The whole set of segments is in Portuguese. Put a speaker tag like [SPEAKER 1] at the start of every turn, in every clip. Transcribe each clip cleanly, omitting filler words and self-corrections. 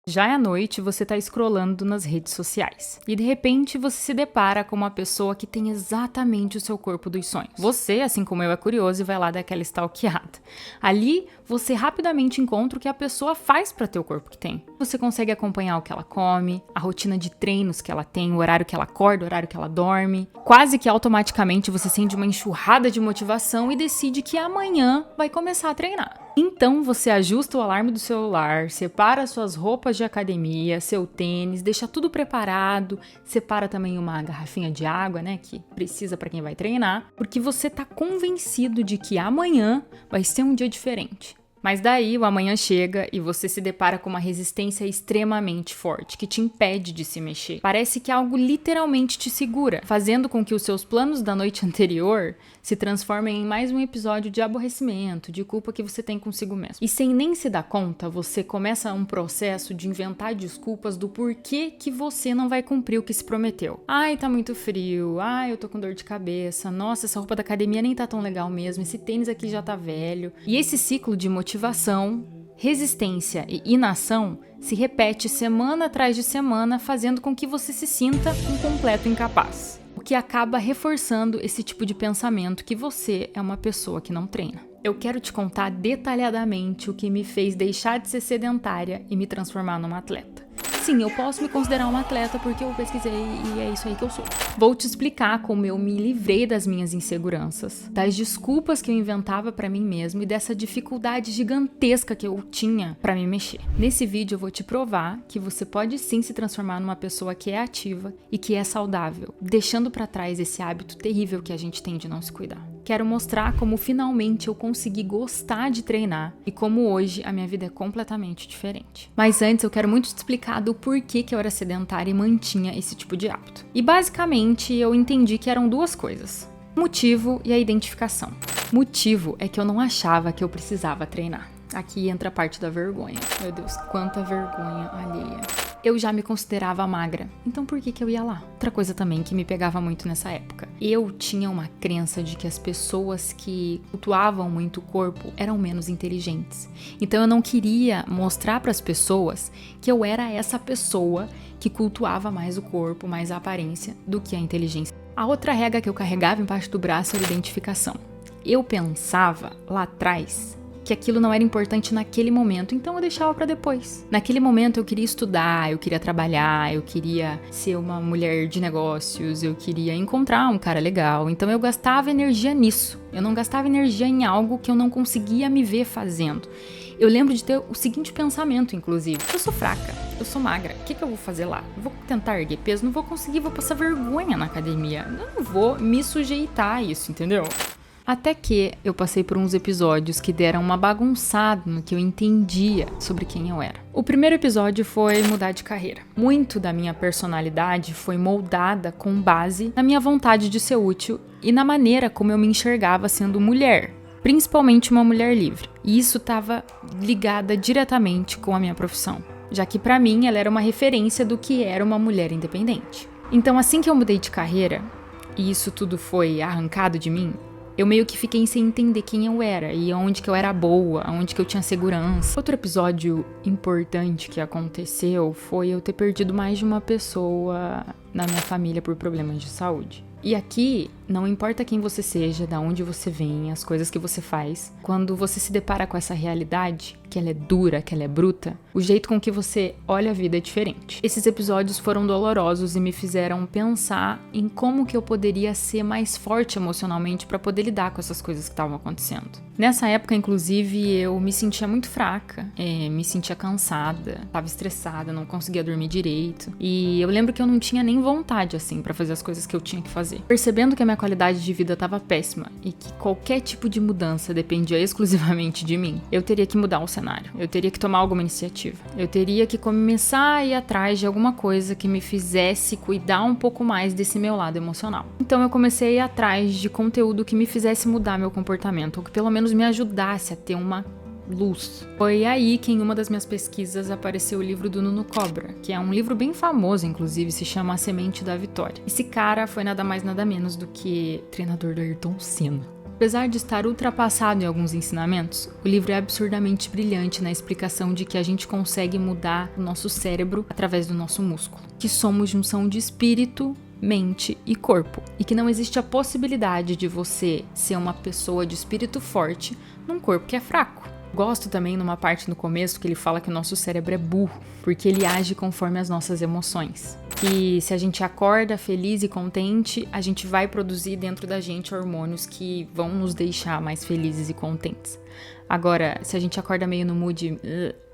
[SPEAKER 1] Já é à noite, você tá scrollando nas redes sociais. E de repente você se depara com uma pessoa que tem exatamente o seu corpo dos sonhos. Você, assim como eu, é curioso e vai lá dar aquela stalkeada. Ali, você rapidamente encontra o que a pessoa faz pra ter o corpo que tem. Você consegue acompanhar o que ela come, a rotina de treinos que ela tem, o horário que ela acorda, o horário que ela dorme. Quase que automaticamente você sente uma enxurrada de motivação e decide que amanhã vai começar a treinar. Então você ajusta o alarme do celular, separa suas roupas de academia, seu tênis, deixa tudo preparado, separa também uma garrafinha de água, né, que precisa para quem vai treinar, porque você tá convencido de que amanhã vai ser um dia diferente. Mas daí o amanhã chega e você se depara com uma resistência extremamente forte, que te impede de se mexer. Parece que algo literalmente te segura, fazendo com que os seus planos da noite anterior se transformem em mais um episódio de aborrecimento, de culpa que você tem consigo mesmo. E sem nem se dar conta, você começa um processo de inventar desculpas do porquê que você não vai cumprir o que se prometeu. Ai, tá muito frio. Ai, eu tô com dor de cabeça. Nossa, essa roupa da academia nem tá tão legal mesmo. Esse tênis aqui já tá velho. E esse ciclo de motivação, resistência e inação se repete semana atrás de semana, fazendo com que você se sinta um completo incapaz. O que acaba reforçando esse tipo de pensamento que você é uma pessoa que não treina. Eu quero te contar detalhadamente o que me fez deixar de ser sedentária e me transformar numa atleta. Sim, eu posso me considerar uma atleta porque eu pesquisei e é isso aí que eu sou. Vou te explicar como eu me livrei das minhas inseguranças, das desculpas que eu inventava pra mim mesmo e dessa dificuldade gigantesca que eu tinha pra me mexer. Nesse vídeo eu vou te provar que você pode sim se transformar numa pessoa que é ativa e que é saudável, deixando pra trás esse hábito terrível que a gente tem de não se cuidar. Quero mostrar como finalmente eu consegui gostar de treinar e como hoje a minha vida é completamente diferente. Mas antes eu quero muito te explicar do porquê que eu era sedentária e mantinha esse tipo de hábito. E basicamente eu entendi que eram duas coisas: o motivo e a identificação. Motivo é que eu não achava que eu precisava treinar. Aqui entra a parte da vergonha. Meu Deus, quanta vergonha alheia. Eu já me considerava magra, então por que eu ia lá? Outra coisa também que me pegava muito nessa época. Eu tinha uma crença de que as pessoas que cultuavam muito o corpo eram menos inteligentes. Então eu não queria mostrar para as pessoas que eu era essa pessoa que cultuava mais o corpo, mais a aparência, do que a inteligência. A outra regra que eu carregava embaixo do braço era identificação. Eu pensava lá atrás que aquilo não era importante naquele momento, então eu deixava pra depois. Naquele momento eu queria estudar, eu queria trabalhar, eu queria ser uma mulher de negócios, eu queria encontrar um cara legal, então eu gastava energia nisso. Eu não gastava energia em algo que eu não conseguia me ver fazendo. Eu lembro de ter o seguinte pensamento, inclusive: eu sou fraca, eu sou magra, o que eu vou fazer lá? Eu vou tentar erguer peso, não vou conseguir, vou passar vergonha na academia, eu não vou me sujeitar a isso, entendeu? Até que eu passei por uns episódios que deram uma bagunçada no que eu entendia sobre quem eu era. O primeiro episódio foi mudar de carreira. Muito da minha personalidade foi moldada com base na minha vontade de ser útil e na maneira como eu me enxergava sendo mulher, principalmente uma mulher livre. E isso estava ligada diretamente com a minha profissão, já que para mim ela era uma referência do que era uma mulher independente. Então assim que eu mudei de carreira, e isso tudo foi arrancado de mim, eu meio que fiquei sem entender quem eu era e onde que eu era boa, onde que eu tinha segurança. Outro episódio importante que aconteceu foi eu ter perdido mais de uma pessoa na minha família por problemas de saúde. E aqui, não importa quem você seja, de onde você vem, as coisas que você faz, quando você se depara com essa realidade, que ela é dura, que ela é bruta, o jeito com que você olha a vida é diferente. Esses episódios foram dolorosos e me fizeram pensar em como que eu poderia ser mais forte emocionalmente para poder lidar com essas coisas que estavam acontecendo. Nessa época, inclusive, eu me sentia muito fraca, me sentia cansada, estava estressada, não conseguia dormir direito. E eu lembro que eu não tinha nem vontade, assim, para fazer as coisas que eu tinha que fazer. Percebendo que a minha qualidade de vida estava péssima e que qualquer tipo de mudança dependia exclusivamente de mim, eu teria que mudar o cenário, eu teria que tomar alguma iniciativa, eu teria que começar a ir atrás de alguma coisa que me fizesse cuidar um pouco mais desse meu lado emocional. Então eu comecei a ir atrás de conteúdo que me fizesse mudar meu comportamento, ou que pelo menos me ajudasse a ter uma luz. Foi aí que em uma das minhas pesquisas apareceu o livro do Nuno Cobra, que é um livro bem famoso, inclusive, se chama A Semente da Vitória. Esse cara foi nada mais nada menos do que treinador do Ayrton Senna. Apesar de estar ultrapassado em alguns ensinamentos, o livro é absurdamente brilhante na explicação de que a gente consegue mudar o nosso cérebro através do nosso músculo, que somos junção de espírito, mente e corpo, e que não existe a possibilidade de você ser uma pessoa de espírito forte num corpo que é fraco. Gosto também numa parte no começo que ele fala que o nosso cérebro é burro, porque ele age conforme as nossas emoções. Que se a gente acorda feliz e contente, a gente vai produzir dentro da gente hormônios que vão nos deixar mais felizes e contentes. Agora, se a gente acorda meio no mood,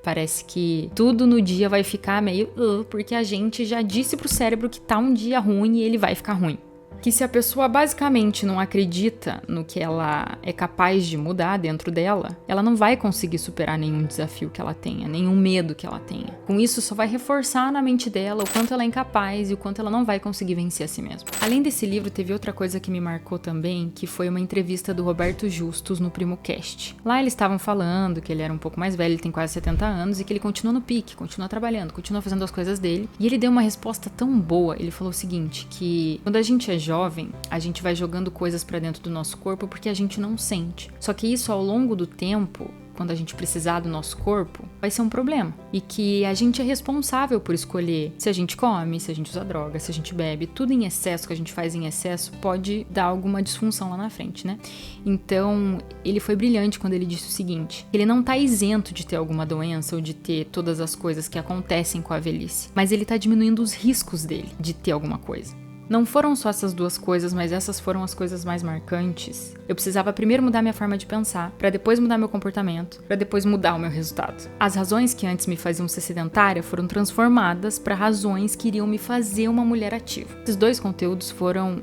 [SPEAKER 1] parece que tudo no dia vai ficar meio porque a gente já disse pro cérebro que tá um dia ruim e ele vai ficar ruim. Que se a pessoa basicamente não acredita no que ela é capaz de mudar dentro dela, ela não vai conseguir superar nenhum desafio que ela tenha, nenhum medo que ela tenha. Com isso, só vai reforçar na mente dela o quanto ela é incapaz e o quanto ela não vai conseguir vencer a si mesma. Além desse livro, teve outra coisa que me marcou também, que foi uma entrevista do Roberto Justus no PrimoCast. Lá eles estavam falando que ele era um pouco mais velho, ele tem quase 70 anos, e que ele continua no pique, continua trabalhando, continua fazendo as coisas dele. E ele deu uma resposta tão boa, ele falou o seguinte, que quando a gente é jovem, a gente vai jogando coisas pra dentro do nosso corpo porque a gente não sente. Só que isso ao longo do tempo, quando a gente precisar do nosso corpo, vai ser um problema. E que a gente é responsável por escolher se a gente come, se a gente usa droga, se a gente bebe. Tudo em excesso que a gente faz em excesso pode dar alguma disfunção lá na frente, né? Então, ele foi brilhante quando ele disse o seguinte: ele não tá isento de ter alguma doença ou de ter todas as coisas que acontecem com a velhice, mas ele tá diminuindo os riscos dele de ter alguma coisa. Não foram só essas duas coisas, mas essas foram as coisas mais marcantes. Eu precisava primeiro mudar minha forma de pensar, pra depois mudar meu comportamento, pra depois mudar o meu resultado. As razões que antes me faziam ser sedentária foram transformadas pra razões que iriam me fazer uma mulher ativa. Esses dois conteúdos foram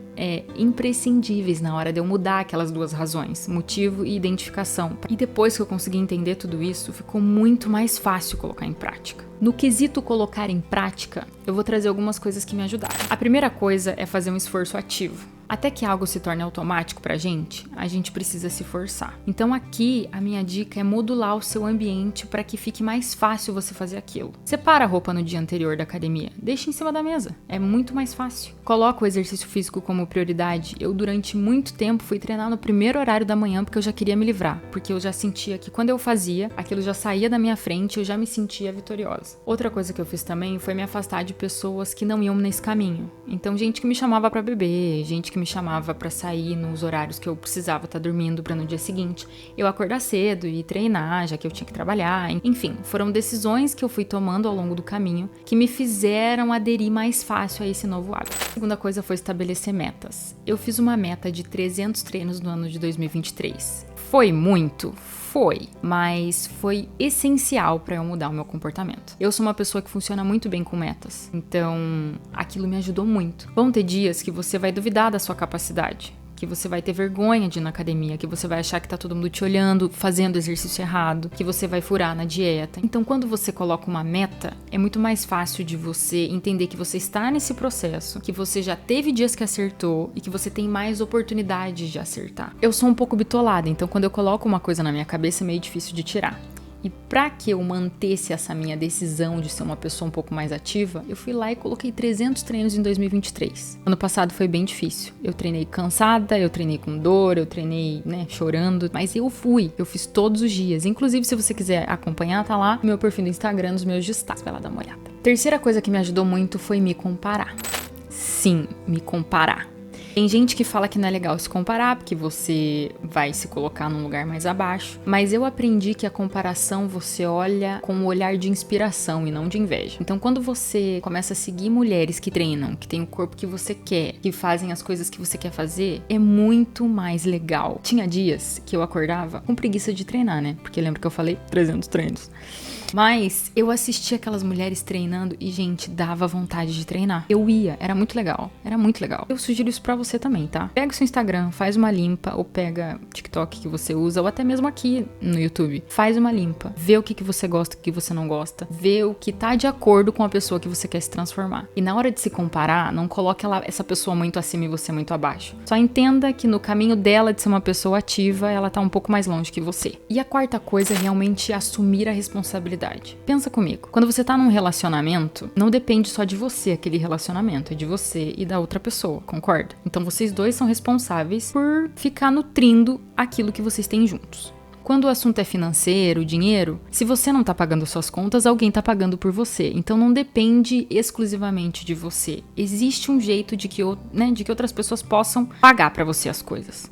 [SPEAKER 1] imprescindíveis na hora de eu mudar aquelas duas razões, motivo e identificação. E depois que eu consegui entender tudo isso, ficou muito mais fácil colocar em prática. No quesito colocar em prática, eu vou trazer algumas coisas que me ajudaram. A primeira coisa é fazer um esforço ativo. Até que algo se torne automático pra gente, a gente precisa se forçar. Então aqui, a minha dica é modular o seu ambiente para que fique mais fácil você fazer aquilo. Separa a roupa no dia anterior da academia, deixa em cima da mesa, é muito mais fácil. Coloca o exercício físico como prioridade. Eu durante muito tempo fui treinar no primeiro horário da manhã porque eu já queria me livrar, porque eu já sentia que quando eu fazia, aquilo já saía da minha frente, eu já me sentia vitoriosa. Outra coisa que eu fiz também foi me afastar de pessoas que não iam nesse caminho. Então gente que me chamava pra beber, gente que me chamava pra sair nos horários que eu precisava estar dormindo pra no dia seguinte eu acordar cedo e treinar, já que eu tinha que trabalhar. Enfim, foram decisões que eu fui tomando ao longo do caminho que me fizeram aderir mais fácil a esse novo hábito. A segunda coisa foi estabelecer metas. Eu fiz uma meta de 300 treinos no ano de 2023. Foi muito? Foi, mas foi essencial para eu mudar o meu comportamento. Eu sou uma pessoa que funciona muito bem com metas, então aquilo me ajudou muito. Vão ter dias que você vai duvidar da sua capacidade, que você vai ter vergonha de ir na academia, que você vai achar que tá todo mundo te olhando, fazendo exercício errado, que você vai furar na dieta. Então, quando você coloca uma meta, é muito mais fácil de você entender que você está nesse processo, que você já teve dias que acertou e que você tem mais oportunidades de acertar. Eu sou um pouco bitolada, então quando eu coloco uma coisa na minha cabeça é meio difícil de tirar. E pra que eu mantesse essa minha decisão de ser uma pessoa um pouco mais ativa, eu fui lá e coloquei 300 treinos em 2023. Ano passado foi bem difícil. Eu treinei cansada, eu treinei com dor, eu treinei, chorando, mas eu fiz todos os dias. Inclusive, se você quiser acompanhar, tá lá no meu perfil do Instagram, nos meus destaques, vai lá dar uma olhada. Terceira coisa que me ajudou muito foi me comparar. Sim, me comparar. Tem gente que fala que não é legal se comparar, porque você vai se colocar num lugar mais abaixo. Mas eu aprendi que a comparação você olha com um olhar de inspiração e não de inveja. Então, quando você começa a seguir mulheres que treinam, que têm o corpo que você quer, que fazem as coisas que você quer fazer, é muito mais legal. Tinha dias que eu acordava com preguiça de treinar, né? Porque lembra que eu falei 300 treinos. Mas eu assistia aquelas mulheres treinando e, gente, dava vontade de treinar. Eu ia, era muito legal, era muito legal. Eu sugiro isso pra você também, tá? Pega o seu Instagram, faz uma limpa, ou pega o TikTok que você usa, ou até mesmo aqui no YouTube. Faz uma limpa, vê o que você gosta, o que você não gosta, vê o que tá de acordo com a pessoa que você quer se transformar. E na hora de se comparar, não coloque essa pessoa muito acima e você muito abaixo. Só entenda que no caminho dela de ser uma pessoa ativa, ela tá um pouco mais longe que você. E a quarta coisa é realmente assumir a responsabilidade responsabilidade. Pensa comigo. Quando você tá num relacionamento, não depende só de você aquele relacionamento, é de você e da outra pessoa, concorda? Então vocês dois são responsáveis por ficar nutrindo aquilo que vocês têm juntos. Quando o assunto é financeiro, dinheiro, se você não tá pagando suas contas, alguém tá pagando por você. Então não depende exclusivamente de você. Existe um jeito de que outras pessoas possam pagar pra você as coisas.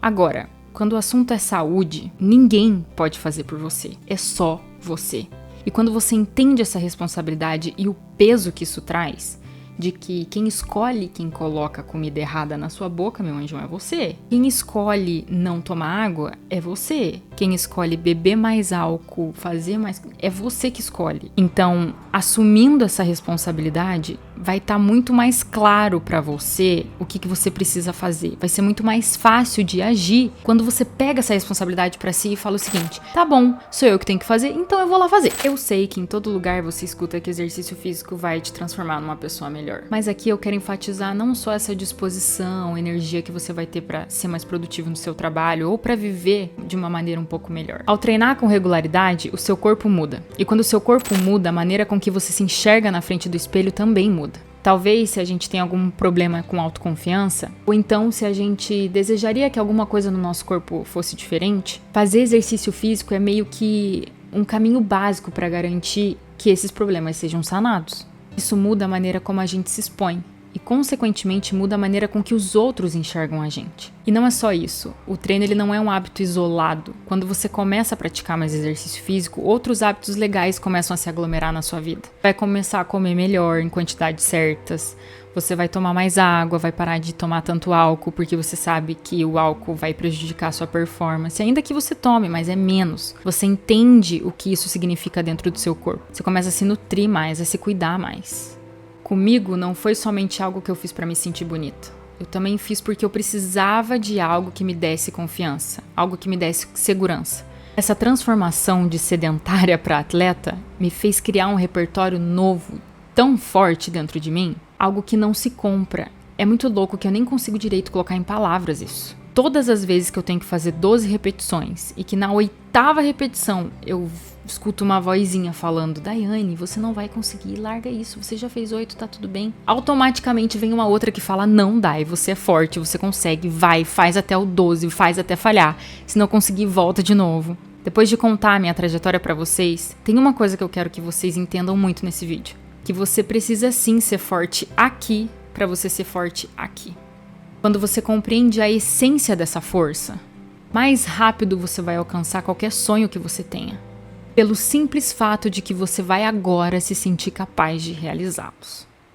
[SPEAKER 1] Agora, quando o assunto é saúde, ninguém pode fazer por você. É só você. E quando você entende essa responsabilidade e o peso que isso traz, de que quem escolhe quem coloca a comida errada na sua boca, meu anjão, é você. Quem escolhe não tomar água é você. Quem escolhe beber mais álcool, fazer mais... é você que escolhe. Então, assumindo essa responsabilidade, vai estar muito mais claro pra você o que você precisa fazer. Vai ser muito mais fácil de agir quando você pega essa responsabilidade pra si e fala o seguinte: tá bom, sou eu que tenho que fazer, então eu vou lá fazer. Eu sei que em todo lugar você escuta que exercício físico vai te transformar numa pessoa melhor. Mas aqui eu quero enfatizar não só essa disposição, energia que você vai ter pra ser mais produtivo no seu trabalho ou pra viver de uma maneira um pouco melhor. Ao treinar com regularidade, o seu corpo muda. E quando o seu corpo muda, a maneira com que você se enxerga na frente do espelho também muda. Talvez se a gente tem algum problema com autoconfiança, ou então se a gente desejaria que alguma coisa no nosso corpo fosse diferente, fazer exercício físico é meio que um caminho básico para garantir que esses problemas sejam sanados. Isso muda a maneira como a gente se expõe e, consequentemente, muda a maneira com que os outros enxergam a gente. E não é só isso. O treino ele não é um hábito isolado. Quando você começa a praticar mais exercício físico, outros hábitos legais começam a se aglomerar na sua vida. Vai começar a comer melhor, em quantidades certas. Você vai tomar mais água, vai parar de tomar tanto álcool, porque você sabe que o álcool vai prejudicar a sua performance. Ainda que você tome, mas é menos. Você entende o que isso significa dentro do seu corpo. Você começa a se nutrir mais, a se cuidar mais. Comigo não foi somente algo que eu fiz pra me sentir bonita. Eu também fiz porque eu precisava de algo que me desse confiança, algo que me desse segurança. Essa transformação de sedentária para atleta me fez criar um repertório novo, tão forte dentro de mim, algo que não se compra. É muito louco que eu nem consigo direito colocar em palavras isso. Todas as vezes que eu tenho que fazer 12 repetições e que na 8ª repetição eu escuto uma vozinha falando: Daiane, você não vai conseguir, larga isso, você já fez 8, tá tudo bem. Automaticamente vem uma outra que fala: não, Dai, você é forte, você consegue, vai, faz até o 12, faz até falhar. Se não conseguir, volta de novo. Depois de contar a minha trajetória pra vocês, tem uma coisa que eu quero que vocês entendam muito nesse vídeo. Que você precisa sim ser forte aqui pra você ser forte aqui. Quando você compreende a essência dessa força, mais rápido você vai alcançar qualquer sonho que você tenha. Pelo simples fato de que você vai agora se sentir capaz de realizá-los.